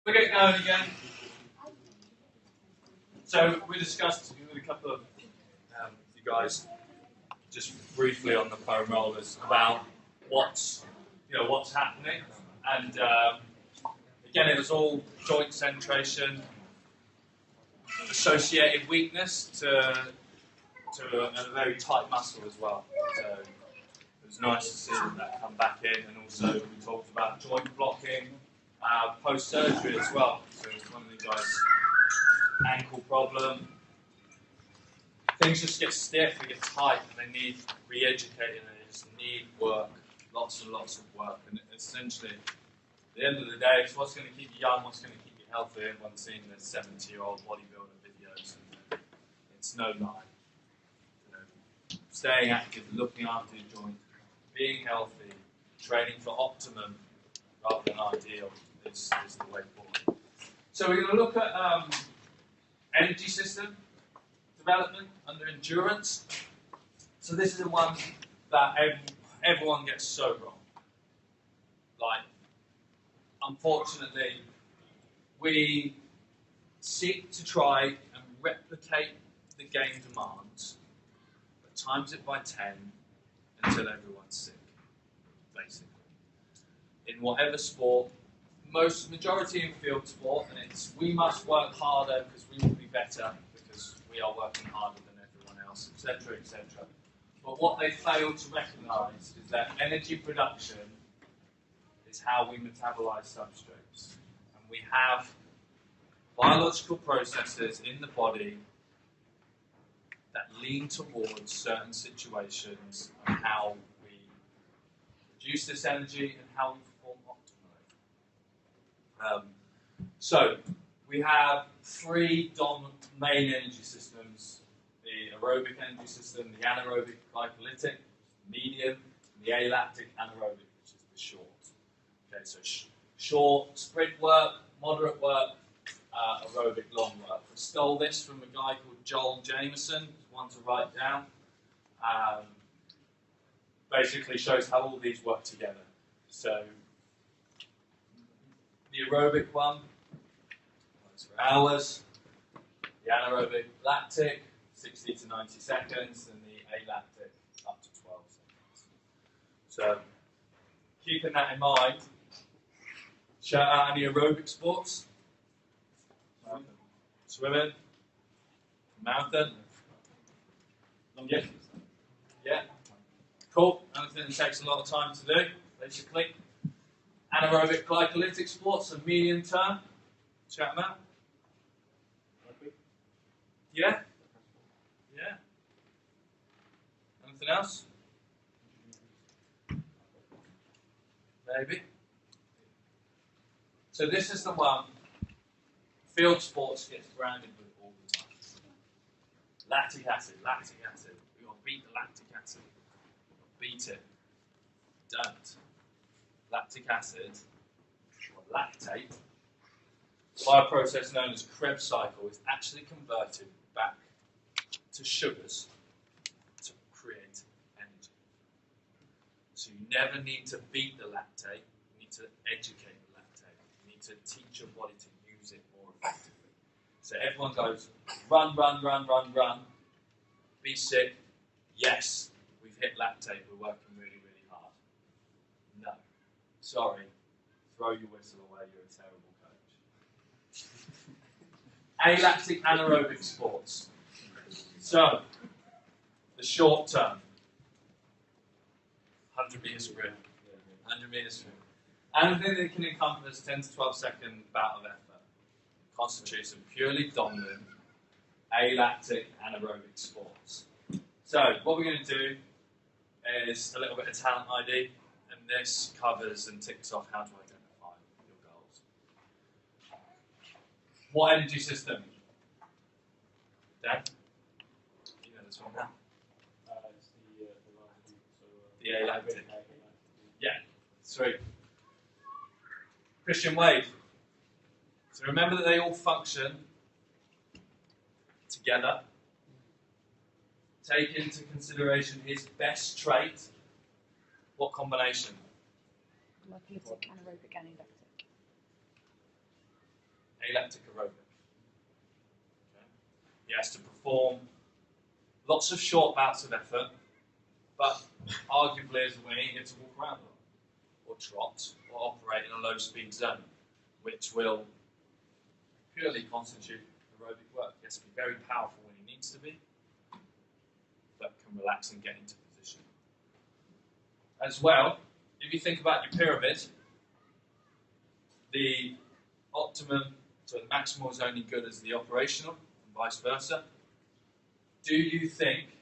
We'll get going again. So we discussed with a couple of you guys just briefly on the foam rollers about what's happening, and again it was all joint centration, associated weakness to a very tight muscle as well. So it was nice to see that come back in, and also we talked about joint blocking post-surgery as well. So it's one of the guys' ankle problem. Things just get stiff, they get tight, and they need re-educating, and they just need work, lots and lots of work. And essentially, at the end of the day, it's what's going to keep you young, what's going to keep you healthy. Everyone's seen the 70-year-old bodybuilder videos, and it's no lie. Staying active, looking after your joint, being healthy, training for optimum rather than ideal is the way forward. So we're going to look at energy system development under endurance. So this is the one that everyone gets so wrong. Like, unfortunately, we seek to try and replicate the game demands, but times it by 10 until everyone's sick, basically. In whatever sport, majority in field sport, and it's we must work harder because we will be better because we are working harder than everyone else, etc., etc. But what they fail to recognise is that energy production is how we metabolize substrates, and we have biological processes in the body that lean towards certain situations and how we produce this energy and how we perform optimally. So we have three dominant main energy systems: the aerobic energy system, the anaerobic glycolytic, medium, and the alactic anaerobic, which is the short. Okay, so short sprint work, moderate work, aerobic long work. I stole this from a guy called Joel Jameson, who's one to write down. Basically shows how all these work together. So the aerobic one works for hours, the anaerobic lactic 60 to 90 seconds, and the alactic up to 12 seconds. So keeping that in mind, shout out any aerobic sports. Swimming, mountain. Yeah. Yeah. Cool. Anything that takes a lot of time to do, basically. Anaerobic glycolytic sports, a medium term. Check them out. Yeah? Yeah. Anything else? Maybe. So this is the one field sports gets branded with all the time. Lactic acid, lactic acid. We've got to beat the lactic acid. Beat it. Don't. Lactic acid, or lactate, by a process known as Krebs cycle, is actually converted back to sugars to create energy. So you never need to beat the lactate, you need to educate the lactate. You need to teach your body to use it more effectively. So everyone goes, run, run, run, run, run, be sick. Yes, we've hit lactate, we're working really, really hard. No. Sorry, throw your whistle away, you're a terrible coach. Alactic anaerobic sports. So, the short term, 100 meter sprint, 100 meter sprint. Anything that can encompass 10 to 12 second bout of effort constitutes of purely dominant alactic anaerobic sports. So, what we're going to do is a little bit of talent ID. And this covers and ticks off how to identify your goals. What energy system? Dan? You know this one now? It's the alactic. Yeah, sweet. Christian Wade. So remember that they all function together. Take into consideration his best trait. What combination? Glycolytic, anaerobic, and alactic. alactic aerobic. Okay? He has to perform lots of short bouts of effort, but arguably as a way he gets to walk around a lot, or trot, or operate in a low-speed zone, which will purely constitute aerobic work. He has to be very powerful when he needs to be, but can relax and get into position. As well, if you think about your pyramid, the optimum, so the maximal is only good as the operational, and vice versa. Do you think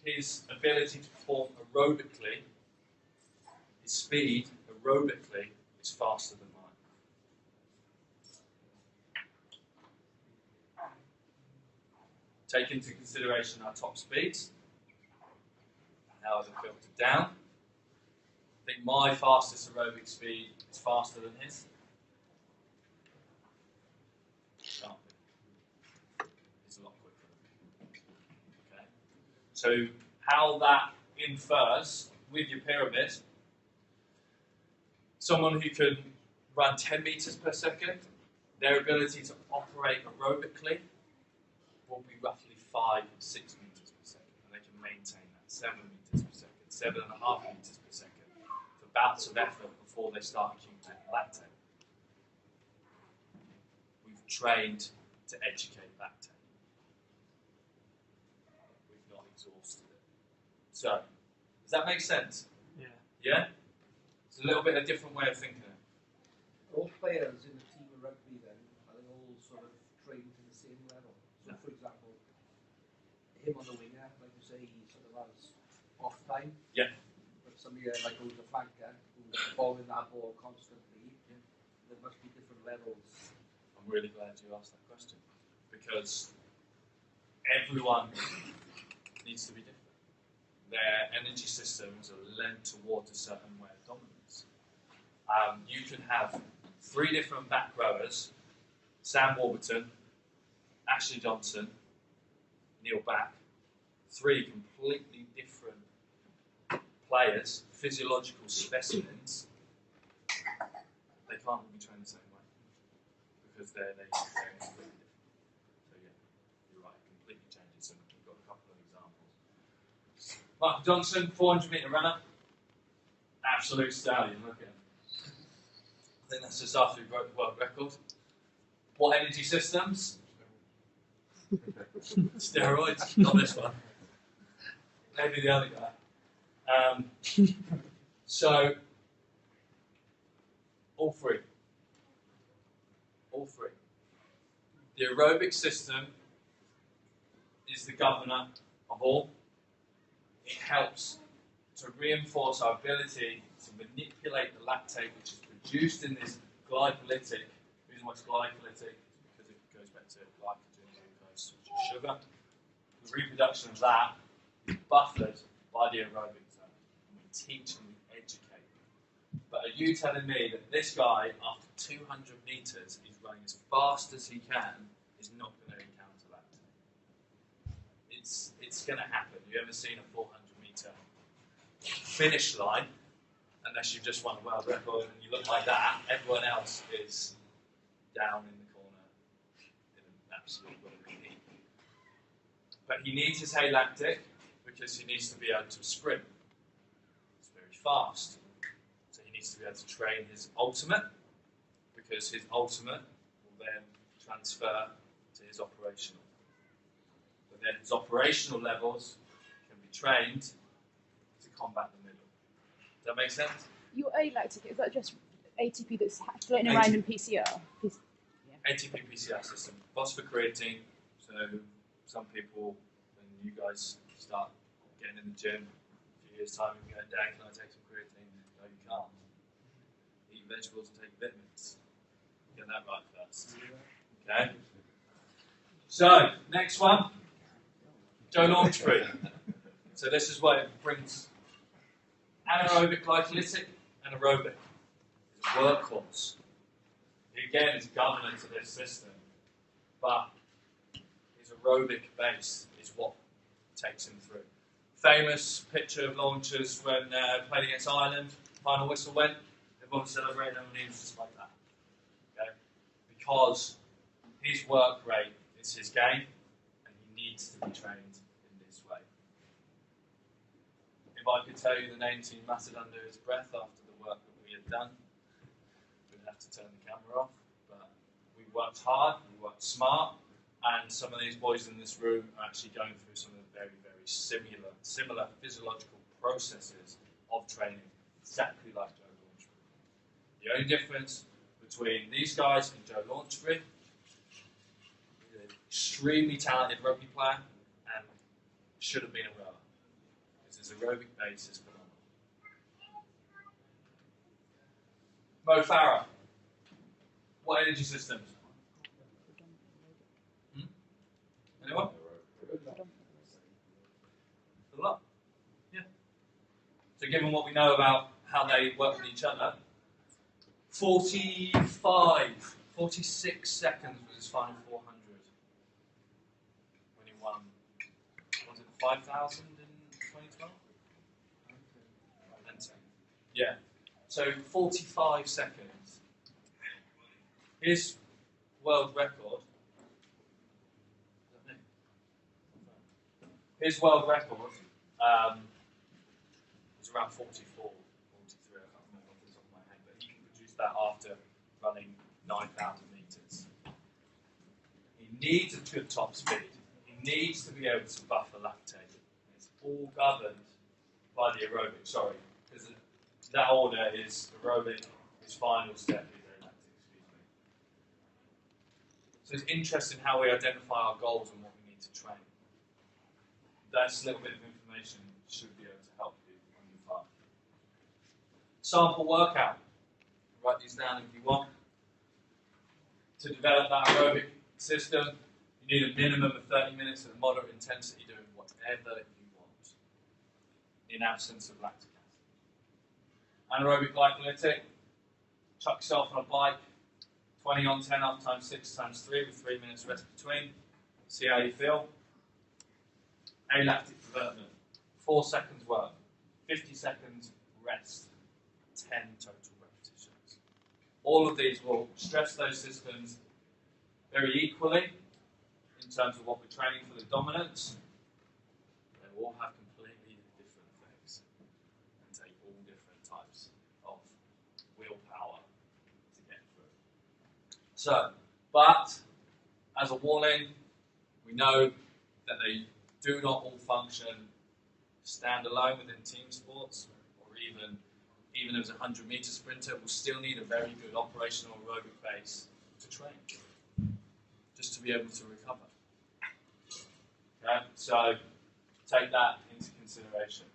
his ability to perform aerobically, his speed aerobically, is faster than mine? Take into consideration our top speeds, and how they're filtered down. I think my fastest aerobic speed is faster than his. Can't be. It's a lot quicker. Okay. So how that infers with your pyramid, someone who can run 10 meters per second, their ability to operate aerobically will be roughly 5 or 6 meters per second, and they can maintain that 7 meters per second, 7.5 meters per second for bouts of effort before they start accumulating lactate. We've trained to educate lactate. We've not exhausted it. So, does that make sense? Yeah. Yeah? It's a little bit a different way of thinking. All players in the team of rugby then are they all sort of trained to the same level? So, for example, him on the winger, like you say, he sort of has off time. Yeah. But somebody like who's a flanker, who's following that ball constantly, there must be different levels. I'm really glad you asked that question, because everyone needs to be different. Their energy systems are lent toward a certain way of dominance. You can have 3 different back rowers, Sam Warburton, Ashley Johnson, Neil Back, 3 completely different players, physiological specimens. They can't all be trained the same way, because they're completely different. So yeah, you're right, it completely changes, and we've got a couple of examples. Michael Johnson, 400 metre runner, absolute stallion, look at him. I think that's just after he broke the world record. What energy systems? Steroids, not this one. Maybe the other guy. So, all 3. All 3. The aerobic system is the governor of all. It helps to reinforce our ability to manipulate the lactate which is produced in this glycolytic. The reason why it's glycolytic is because it goes back to glycogen, glucose, which is sugar. The reproduction of that is buffered by the aerobic zone. And we teach and we educate. But are you telling me that this guy, after 200 meters, is running as fast as he can, is not going to encounter lactate? It's going to happen. You ever seen a 400 meter finish line? Unless you've just won a world record and you look like that, everyone else is down in the corner in an absolute willing heat. But he needs his alactic because he needs to be able to sprint. It's very fast. So he needs to be able to train his ultimate, because his ultimate will then transfer to his operational. But then his operational levels can be trained to combat the middle. Does that make sense? Your alactic, is that just ATP that's floating around in PCR? ATP PCR system. Phosphocreatine. So some people, when you guys start getting in the gym, a few years' time, you go, Dad, can I take some creatine? No, you can't. Eat vegetables and take vitamins. Get that right first. Okay? So, next one. Joe Launchbury. So this is what it brings. Anaerobic glycolytic and aerobic. It's a workhorse. He again is governor to this system, but his aerobic base is what takes him through. Famous picture of launchers when played against Ireland, final whistle went, everyone was celebrating and he was just like that. Okay? because his work rate is his game, and he needs to be trained in this way. If I could tell you the names he muttered under his breath after the work that we had done, we'd have to turn the camera off. But we worked hard, we worked smart, and some of these boys in this room are actually going through some of the very, very similar physiological processes of training, exactly like Joe Launchbury. The only difference between these guys and Joe Launchbury is an extremely talented rugby player and should have been a rower. Because his aerobic base is phenomenal. Mo Farah, what energy systems? Anyone? A lot. Yeah. So given what we know about how they work with each other, 46 seconds was his final 400 when he won, was it 5,000 in 2012? Yeah. So 45 seconds. His world record. His world record was around 44, 43, I can't remember off the top of my head, but he can produce that after running 9,000 metres. He needs a good top speed. He needs to be able to buffer lactate. It's all governed by the aerobic, because that order is aerobic, his final step is alactic, excuse me. So it's interesting how we identify our goals and what we need to train. That's a little bit of information should be able to help you on your path. Sample workout. Write these down if you want. To develop that aerobic system, you need a minimum of 30 minutes of moderate intensity doing whatever you want in absence of lactic acid. Anaerobic glycolytic, chuck yourself on a bike, 20 on 10 up times 6 times 3 with 3 minutes rest between. See how you feel. Alactic development, 4 seconds work, 50 seconds rest, 10 total repetitions. All of these will stress those systems very equally in terms of what we're training for the dominance. They will all have completely different effects and take all different types of willpower to get through. So, but as a warning, we know that they do not all function standalone within team sports, or even as a 100-meter sprinter, will still need a very good operational aerobic base to train, just to be able to recover. Okay, so take that into consideration.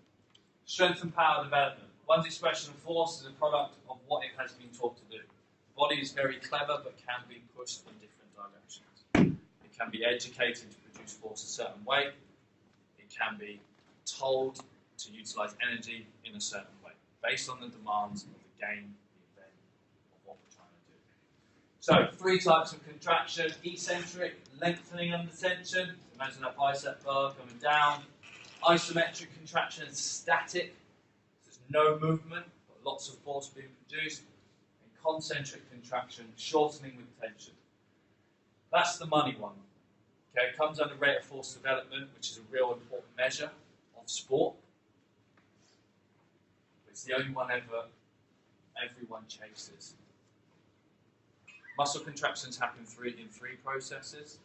Strength and power development. One's expression of force is a product of what it has been taught to do. The body is very clever, but can be pushed in different directions. It can be educated to produce force a certain way. It can be told to utilize energy in a certain way, based on the demands of the game, the event, of what we're trying to do. So, 3 types of contraction: eccentric, lengthening under tension. Imagine that bicep bar coming down. Isometric contraction is static. There's no movement, but lots of force being produced. And concentric contraction, shortening with tension. That's the money one. Okay, it comes under rate of force development, which is a real important measure of sport. It's the only one everyone chases. Muscle contractions happen in three processes.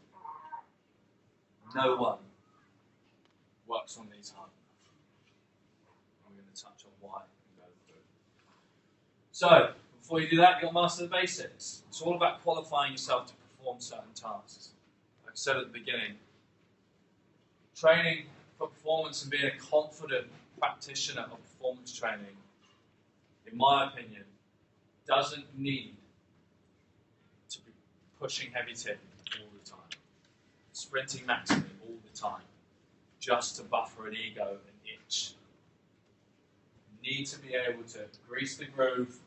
No one works on these hard enough. I'm going to touch on why and go through. So, before you do that, you've got to master the basics. It's all about qualifying yourself to perform certain tasks. Like I said at the beginning, training for performance and being a confident practitioner of performance training, in my opinion, doesn't need to be pushing heavy tip all the time, sprinting maximally all the time, just to buffer an ego and itch. You need to be able to grease the groove